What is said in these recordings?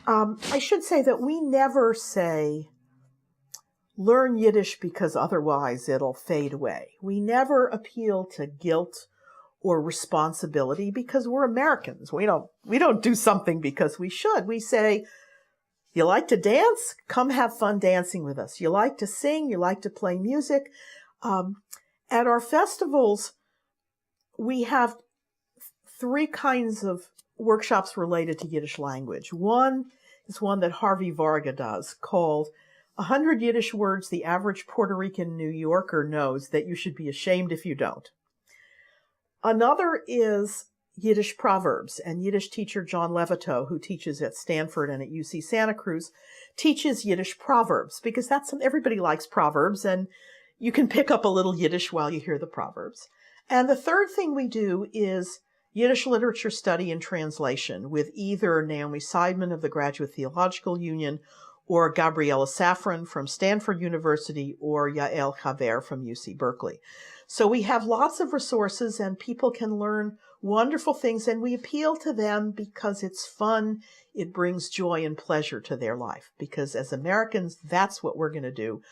I should say that we never say, learn Yiddish because otherwise it'll fade away. We never appeal to guilt or responsibility because we're Americans. We don't do something because we should. We say, you like to dance? Come have fun dancing with us. You like to sing? You like to play music? At our festivals, we have 3 kinds of workshops related to Yiddish language. One is one that Harvey Varga does called 100 Yiddish Words the Average Puerto Rican New Yorker Knows That You Should Be Ashamed If You Don't. Another is Yiddish Proverbs, and Yiddish teacher John Levito, who teaches at Stanford and at UC Santa Cruz, teaches Yiddish Proverbs because everybody likes Proverbs, and you can pick up a little Yiddish while you hear the Proverbs. And the third thing we do is Yiddish literature study and translation with either Naomi Seidman of the Graduate Theological Union or Gabriella Safran from Stanford University or Yael Haver from UC Berkeley. So we have lots of resources and people can learn wonderful things, and we appeal to them because it's fun. It brings joy and pleasure to their life because as Americans, that's what we're going to do,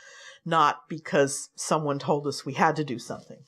not because someone told us we had to do something.